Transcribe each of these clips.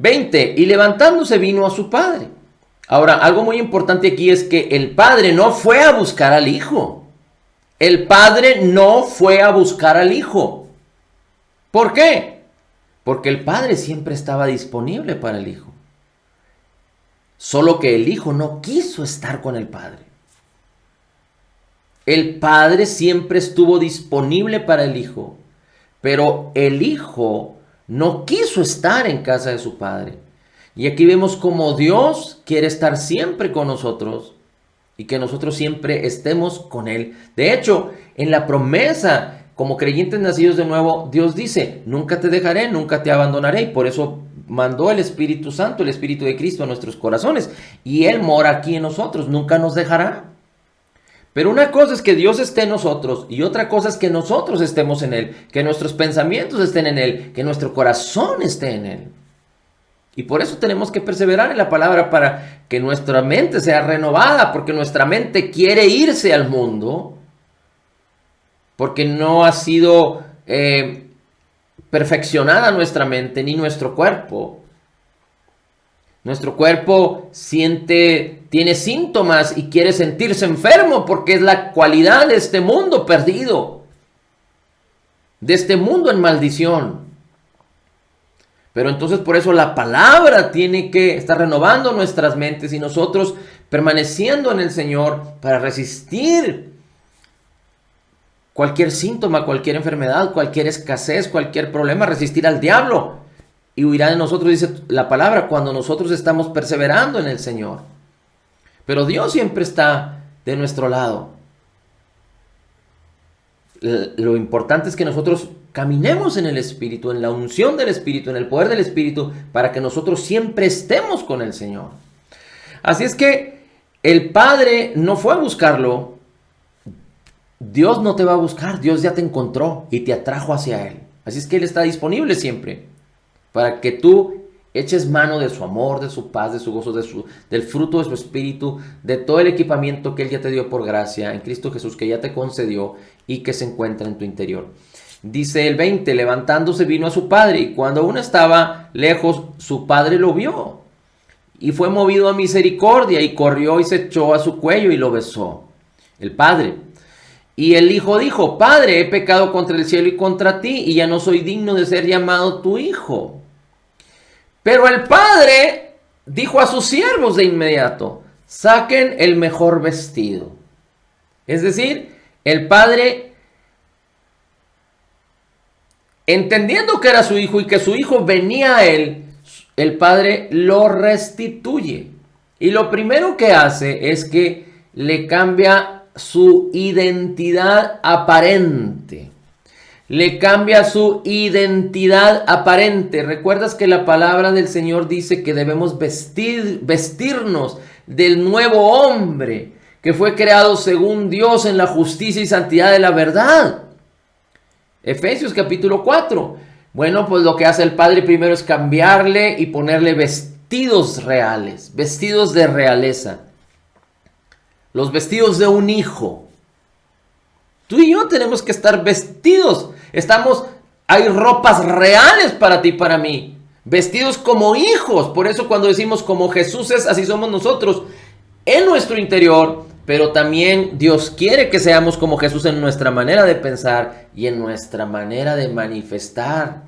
20. Y levantándose vino a su padre. Ahora, algo muy importante aquí es que el padre no fue a buscar al hijo. El padre no fue a buscar al hijo. ¿Por qué? Porque el padre siempre estaba disponible para el hijo. Solo que el hijo no quiso estar con el padre. El padre siempre estuvo disponible para el hijo, pero el hijo no quiso estar en casa de su padre. Y aquí vemos cómo Dios quiere estar siempre con nosotros y que nosotros siempre estemos con Él. De hecho, en la promesa, como creyentes nacidos de nuevo, Dios dice, nunca te dejaré, nunca te abandonaré. Y por eso mandó el Espíritu Santo, el Espíritu de Cristo a nuestros corazones. Y Él mora aquí en nosotros, nunca nos dejará. Pero una cosa es que Dios esté en nosotros y otra cosa es que nosotros estemos en Él, que nuestros pensamientos estén en Él, que nuestro corazón esté en Él. Y por eso tenemos que perseverar en la palabra para que nuestra mente sea renovada, porque nuestra mente quiere irse al mundo, porque no ha sido perfeccionada nuestra mente ni nuestro cuerpo. Nuestro cuerpo tiene síntomas y quiere sentirse enfermo porque es la cualidad de este mundo perdido, de este mundo en maldición. Pero entonces por eso la palabra tiene que estar renovando nuestras mentes y nosotros permaneciendo en el Señor para resistir cualquier síntoma, cualquier enfermedad, cualquier escasez, cualquier problema, resistir al diablo. Y huirá de nosotros, dice la palabra, cuando nosotros estamos perseverando en el Señor. Pero Dios siempre está de nuestro lado. Lo importante es que nosotros caminemos en el Espíritu, en la unción del Espíritu, en el poder del Espíritu, para que nosotros siempre estemos con el Señor. Así es que el Padre no fue a buscarlo. Dios no te va a buscar, Dios ya te encontró y te atrajo hacia Él. Así es que Él está disponible siempre para que tú eches mano de su amor, de su paz, de su gozo, del fruto de su Espíritu, de todo el equipamiento que Él ya te dio por gracia en Cristo Jesús, que ya te concedió y que se encuentra en tu interior. Dice el 20, levantándose vino a su padre, y cuando aún estaba lejos, su padre lo vio, y fue movido a misericordia, y corrió y se echó a su cuello y lo besó. El padre. Y el hijo dijo, Padre, he pecado contra el cielo y contra ti, y ya no soy digno de ser llamado tu hijo. Pero el padre dijo a sus siervos de inmediato, saquen el mejor vestido. Es decir, el padre, entendiendo que era su hijo y que su hijo venía a él, el padre lo restituye. Y lo primero que hace es que le cambia su identidad aparente. Le cambia su identidad aparente. ¿Recuerdas que la palabra del Señor dice que debemos vestirnos del nuevo hombre que fue creado según Dios en la justicia y santidad de la verdad? Efesios capítulo 4. Bueno, pues lo que hace el Padre primero es cambiarle y ponerle vestidos reales, vestidos de realeza. Los vestidos de un hijo. Tú y yo tenemos que estar vestidos. Hay ropas reales para ti y para mí. Vestidos como hijos. Por eso cuando decimos como Jesús es, así somos nosotros. En nuestro interior. Pero también Dios quiere que seamos como Jesús en nuestra manera de pensar y en nuestra manera de manifestar,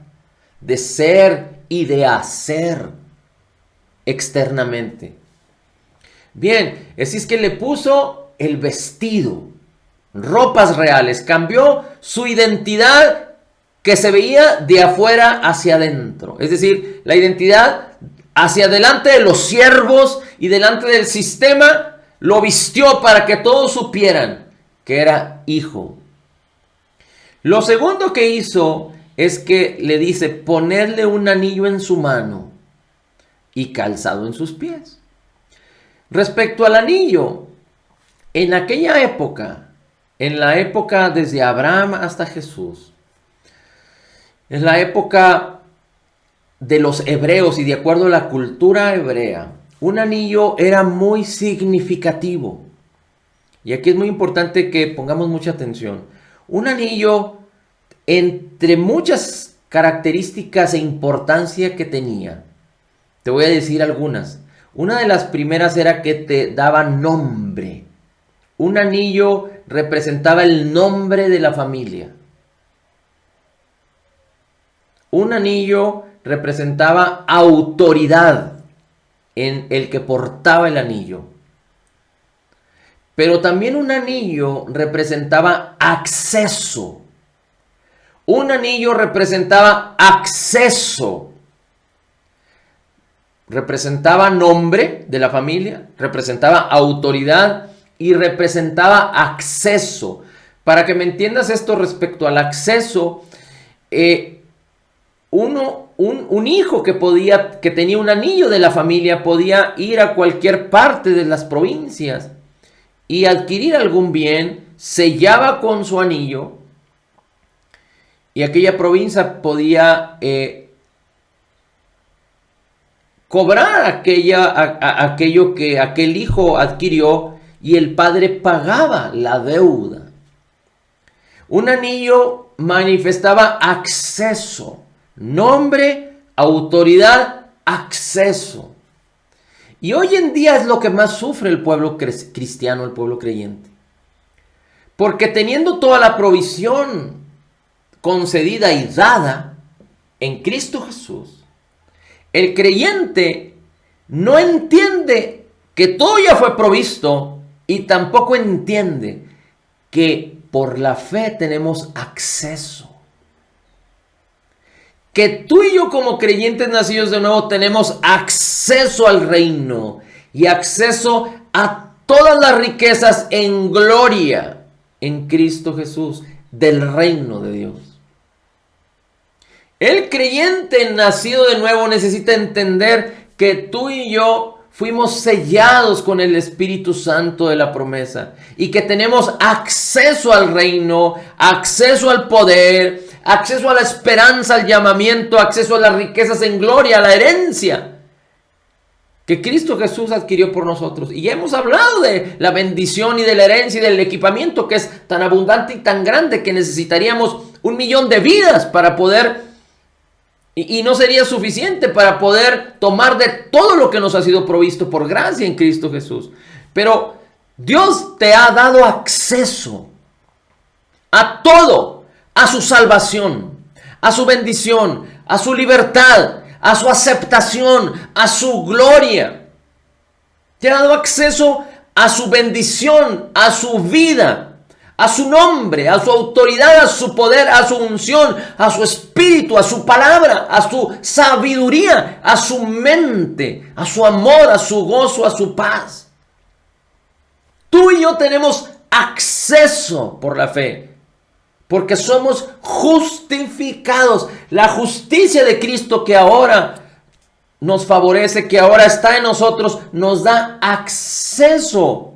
de ser y de hacer externamente. Bien, así es que le puso el vestido, ropas reales, cambió su identidad que se veía de afuera hacia adentro. Es decir, la identidad hacia delante de los siervos y delante del sistema, lo vistió para que todos supieran que era hijo. Lo segundo que hizo es que le dice ponerle un anillo en su mano y calzado en sus pies. Respecto al anillo, en aquella época, en la época desde Abraham hasta Jesús, en la época de los hebreos y de acuerdo a la cultura hebrea, un anillo era muy significativo. Y aquí es muy importante que pongamos mucha atención. Un anillo, entre muchas características e importancia que tenía, Te voy a decir algunas. Una de las primeras era que te daba nombre. Un anillo representaba el nombre de la familia. Un anillo representaba autoridad en el que portaba el anillo. Pero también un anillo representaba acceso. Un anillo representaba acceso. Representaba nombre de la familia, representaba autoridad y representaba acceso. Para que me entiendas esto respecto al acceso, un hijo que tenía un anillo de la familia podía ir a cualquier parte de las provincias y adquirir algún bien, sellaba con su anillo y aquella provincia podía cobrar aquello que aquel hijo adquirió y el padre pagaba la deuda. Un anillo manifestaba acceso, nombre, autoridad, acceso. Y hoy en día es lo que más sufre el pueblo cristiano, el pueblo creyente. Porque teniendo toda la provisión concedida y dada en Cristo Jesús, el creyente no entiende que todo ya fue provisto y tampoco entiende que por la fe tenemos acceso. Que tú y yo como creyentes nacidos de nuevo tenemos acceso al reino y acceso a todas las riquezas en gloria en Cristo Jesús del reino de Dios. El creyente nacido de nuevo necesita entender que tú y yo fuimos sellados con el Espíritu Santo de la promesa y que tenemos acceso al reino, acceso al poder, acceso a la esperanza, al llamamiento, acceso a las riquezas en gloria, a la herencia que Cristo Jesús adquirió por nosotros. Y ya hemos hablado de la bendición y de la herencia y del equipamiento que es tan abundante y tan grande que necesitaríamos 1,000,000 de vidas para poder... Y no sería suficiente para poder tomar de todo lo que nos ha sido provisto por gracia en Cristo Jesús. Pero Dios te ha dado acceso a todo, a su salvación, a su bendición, a su libertad, a su aceptación, a su gloria. Te ha dado acceso a su bendición, a su vida, a su nombre, a su autoridad, a su poder, a su unción, a su espíritu, a su palabra, a su sabiduría, a su mente, a su amor, a su gozo, a su paz. Tú y yo tenemos acceso por la fe, porque somos justificados. La justicia de Cristo que ahora nos favorece, que ahora está en nosotros, nos da acceso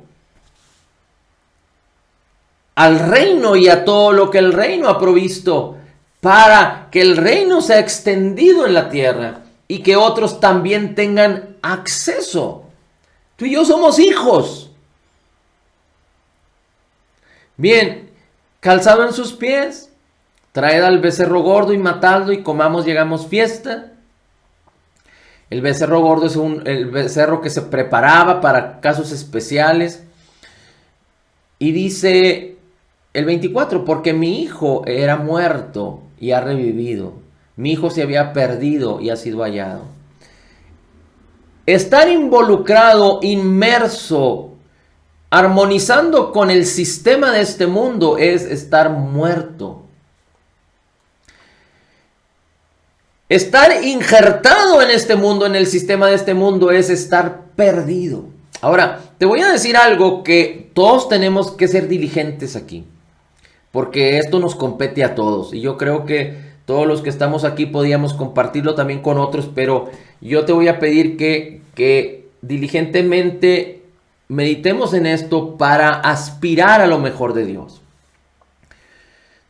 al reino y a todo lo que el reino ha provisto, para que el reino sea extendido en la tierra y que otros también tengan acceso. Tú y yo somos hijos. Bien, calzado en sus pies, traed al becerro gordo y matadlo y comamos, llegamos fiesta. El becerro gordo es el becerro que se preparaba para casos especiales. Y dice el 24, porque mi hijo era muerto y ha revivido. Mi hijo se había perdido y ha sido hallado. Estar involucrado, inmerso, armonizando con el sistema de este mundo es estar muerto. Estar injertado en este mundo, en el sistema de este mundo, es estar perdido. Ahora, te voy a decir algo que todos tenemos que ser diligentes aquí, porque esto nos compete a todos. Y yo creo que todos los que estamos aquí podíamos compartirlo también con otros, pero yo te voy a pedir que diligentemente meditemos en esto para aspirar a lo mejor de Dios.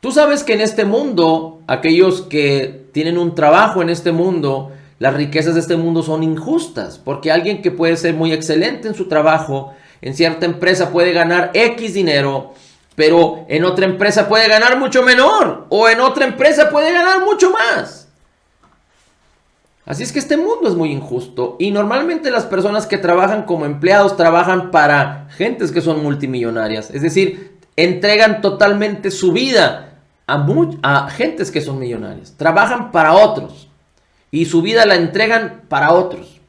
Tú sabes que en este mundo, aquellos que tienen un trabajo en este mundo, las riquezas de este mundo son injustas, porque alguien que puede ser muy excelente en su trabajo, en cierta empresa puede ganar X dinero, pero en otra empresa puede ganar mucho menor, o en otra empresa puede ganar mucho más. Así es que este mundo es muy injusto y normalmente las personas que trabajan como empleados trabajan para gentes que son multimillonarias. Es decir, entregan totalmente su vida a gentes que son millonarias. Trabajan para otros y su vida la entregan para otros.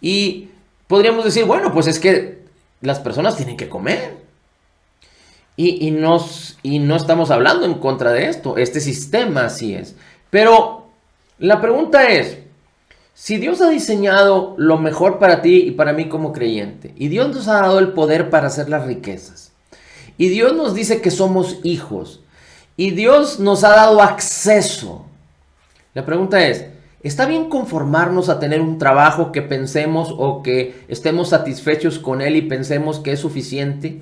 Y podríamos decir, bueno, pues es que las personas tienen que comer. Y no estamos hablando en contra de esto. Este sistema así es. Pero la pregunta es, si Dios ha diseñado lo mejor para ti y para mí como creyente, y Dios nos ha dado el poder para hacer las riquezas, y Dios nos dice que somos hijos, y Dios nos ha dado acceso, la pregunta es, ¿está bien conformarnos a tener un trabajo que pensemos o que estemos satisfechos con él y pensemos que es suficiente?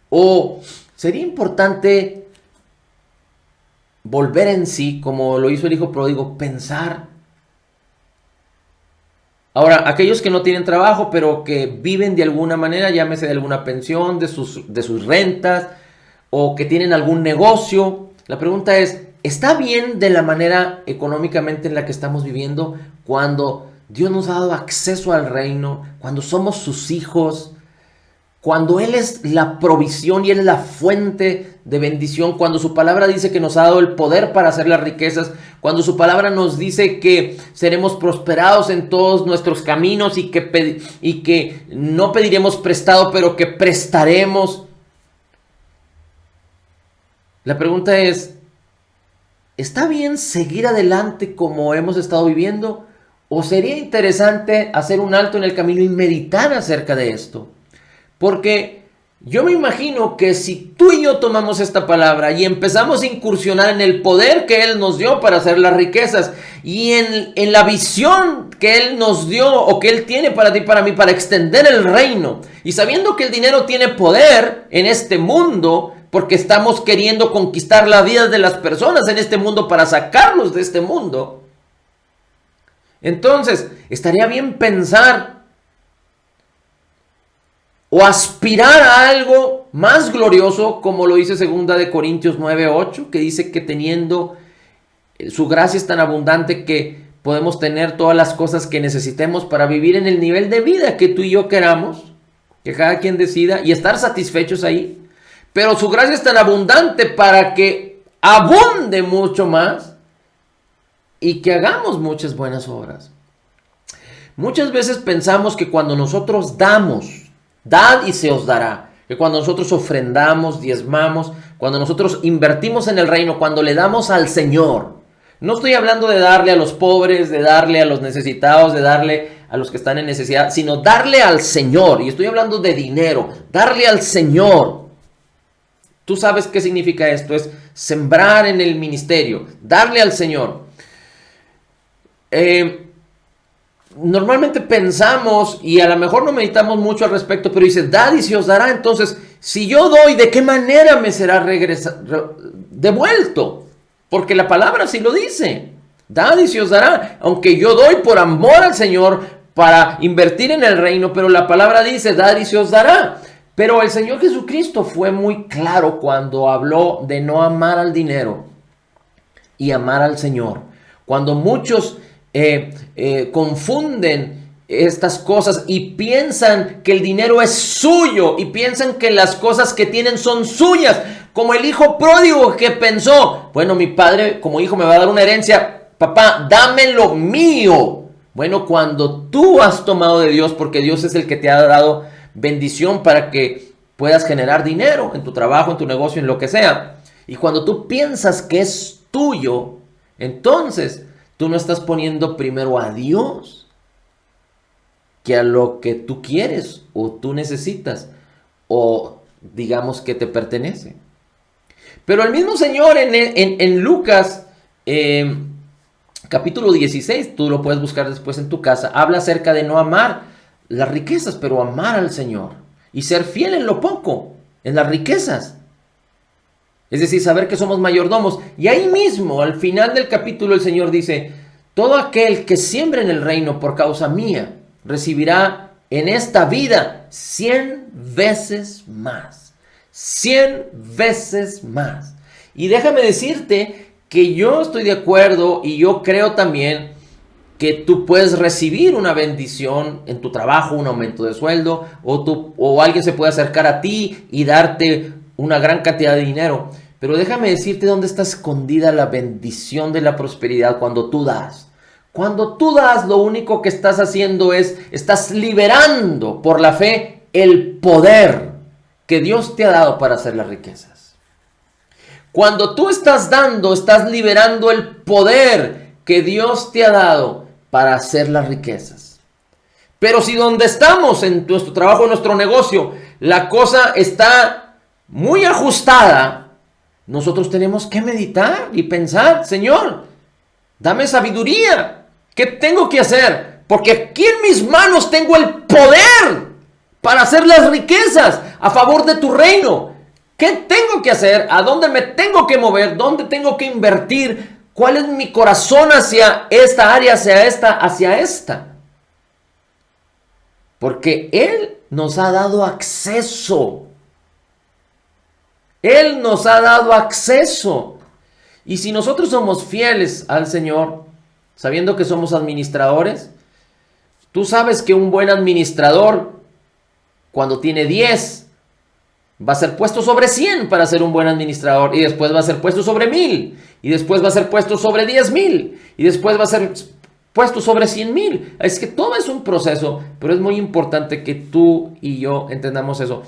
¿O sería importante volver en sí, como lo hizo el hijo pródigo, pensar? Ahora, aquellos que no tienen trabajo, pero que viven de alguna manera, llámese de alguna pensión, de sus rentas, o que tienen algún negocio, la pregunta es, ¿está bien de la manera económicamente en la que estamos viviendo cuando Dios nos ha dado acceso al reino, cuando somos sus hijos, cuando Él es la provisión y Él es la fuente de bendición, cuando su palabra dice que nos ha dado el poder para hacer las riquezas, cuando su palabra nos dice que seremos prosperados en todos nuestros caminos y que no pediremos prestado, pero que prestaremos? La pregunta es, ¿está bien seguir adelante como hemos estado viviendo? ¿O sería interesante hacer un alto en el camino y meditar acerca de esto? Porque yo me imagino que si tú y yo tomamos esta palabra y empezamos a incursionar en el poder que Él nos dio para hacer las riquezas y en la visión que Él nos dio o que Él tiene para ti y para mí para extender el reino, y sabiendo que el dinero tiene poder en este mundo porque estamos queriendo conquistar la vida de las personas en este mundo para sacarlos de este mundo, entonces estaría bien pensar o aspirar a algo más glorioso, como lo dice 2 Corintios 9:8, que dice que teniendo su gracia es tan abundante que podemos tener todas las cosas que necesitemos para vivir en el nivel de vida que tú y yo queramos, que cada quien decida, y estar satisfechos ahí. Pero su gracia es tan abundante para que abunde mucho más y que hagamos muchas buenas obras. Muchas veces pensamos que cuando nosotros damos, dad y se os dará. Que cuando nosotros ofrendamos, diezmamos, cuando nosotros invertimos en el reino, cuando le damos al Señor. No estoy hablando de darle a los pobres, de darle a los necesitados, de darle a los que están en necesidad, sino darle al Señor. Y estoy hablando de dinero, darle al Señor. Tú sabes qué significa esto, es sembrar en el ministerio, darle al Señor. Normalmente pensamos, y a lo mejor no meditamos mucho al respecto, pero dice, dad y se os dará. Entonces, si yo doy, ¿de qué manera me será devuelto? Porque la palabra sí lo dice, dad y se os dará. Aunque yo doy por amor al Señor, para invertir en el reino, pero la palabra dice, dad y se os dará. Pero el Señor Jesucristo fue muy claro cuando habló de no amar al dinero y amar al Señor. Cuando muchos confunden estas cosas y piensan que el dinero es suyo y piensan que las cosas que tienen son suyas, como el hijo pródigo que pensó, bueno, mi padre como hijo me va a dar una herencia, papá, dame lo mío. Bueno, cuando tú has tomado de Dios, porque Dios es el que te ha dado bendición para que puedas generar dinero en tu trabajo, en tu negocio, en lo que sea, y cuando tú piensas que es tuyo, entonces tú no estás poniendo primero a Dios que a lo que tú quieres o tú necesitas o digamos que te pertenece. Pero el mismo Señor en Lucas capítulo 16, tú lo puedes buscar después en tu casa, habla acerca de no amar las riquezas, pero amar al Señor y ser fiel en lo poco, en las riquezas. Es decir, saber que somos mayordomos. Y ahí mismo, al final del capítulo, el Señor dice, todo aquel que siembre en el reino por causa mía, recibirá en esta vida 100 veces más. 100 veces más. Y déjame decirte que yo estoy de acuerdo y yo creo también que tú puedes recibir una bendición en tu trabajo, un aumento de sueldo, o alguien se puede acercar a ti y darte una gran cantidad de dinero. Pero déjame decirte dónde está escondida la bendición de la prosperidad cuando tú das. Cuando tú das, lo único que estás haciendo estás liberando por la fe el poder que Dios te ha dado para hacer las riquezas. Cuando tú estás dando, estás liberando el poder que Dios te ha dado para hacer las riquezas. Pero si donde estamos, en nuestro trabajo, en nuestro negocio, la cosa está muy ajustada, nosotros tenemos que meditar y pensar: Señor, dame sabiduría. ¿Qué tengo que hacer? Porque aquí en mis manos tengo el poder para hacer las riquezas a favor de tu reino. ¿Qué tengo que hacer? ¿A dónde me tengo que mover? ¿Dónde tengo que invertir? ¿Cuál es mi corazón hacia esta área, hacia esta? Porque Él nos ha dado acceso. Él nos ha dado acceso. Y si nosotros somos fieles al Señor, sabiendo que somos administradores, tú sabes que un buen administrador, cuando tiene 10, va a ser puesto sobre 100 para ser un buen administrador, y después va a ser puesto sobre 1000, y después va a ser puesto sobre 10,000, y después va a ser puesto sobre 100,000. Es que todo es un proceso, pero es muy importante que tú y yo entendamos eso.